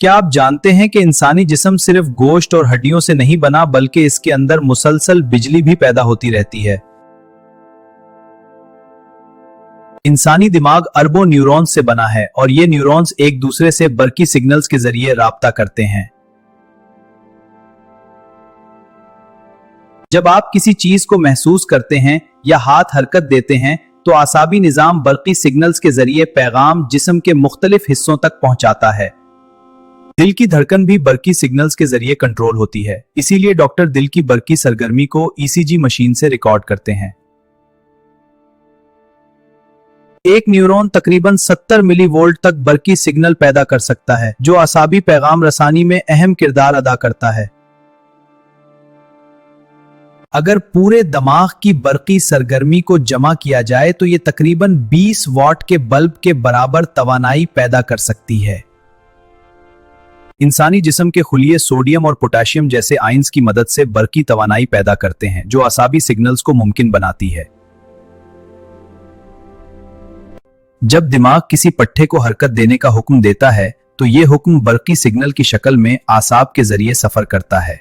क्या आप जानते हैं कि इंसानी जिस्म सिर्फ गोश्त और हड्डियों से नहीं बना, बल्कि इसके अंदर मुसलसल बिजली भी पैदा होती रहती है। इंसानी दिमाग अरबों न्यूरॉन्स से बना है और ये न्यूरॉन्स एक दूसरे से बरकी सिग्नल्स के जरिए राब्ता करते हैं। जब आप किसी चीज को महसूस करते हैं या हाथ हरकत देते हैं तो आसाबी निजाम बरकी सिग्नल्स के जरिए पैगाम जिस्म के मुख्तलिफ हिस्सों तक पहुंचाता है। दिल की धड़कन भी बरकी सिग्नल्स के जरिए कंट्रोल होती है, इसीलिए डॉक्टर दिल की बरकी सरगर्मी को ईसीजी मशीन से रिकॉर्ड करते हैं। एक न्यूरॉन तकरीबन 70 मिलीवोल्ट तक बरकी सिग्नल पैदा कर सकता है, जो आसाबी पैगाम रसानी में अहम किरदार अदा करता है। अगर पूरे दिमाग की बरकी सरगर्मी को जमा किया जाए तो यह तकरीबन 20 वाट के बल्ब के बराबर तवानाई पैदा कर सकती है। इंसानी जिस्म के खुलिये सोडियम और पोटेशियम जैसे आयंस की मदद से बरकी तवानाई पैदा करते हैं, जो आसाबी सिग्नल्स को मुमकिन बनाती है। जब दिमाग किसी पट्टे को हरकत देने का हुक्म देता है तो यह हुक्म बरकी सिग्नल की शक्ल में आसाब के जरिए सफर करता है।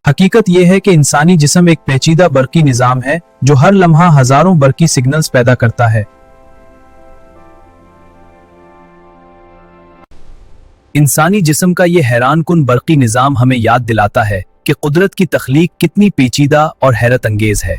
हकीकत यह है कि इंसानी जिस्म एक पेचीदा बरकी निजाम है जो हर लम्हा हजारों बरकी सिग्नल्स पैदा करता है। इंसानी जिस्म का यह हैरान कुन बरकी निजाम हमें याद दिलाता है कि कुदरत की तख्लीक कितनी पेचीदा और हैरत अंगेज है।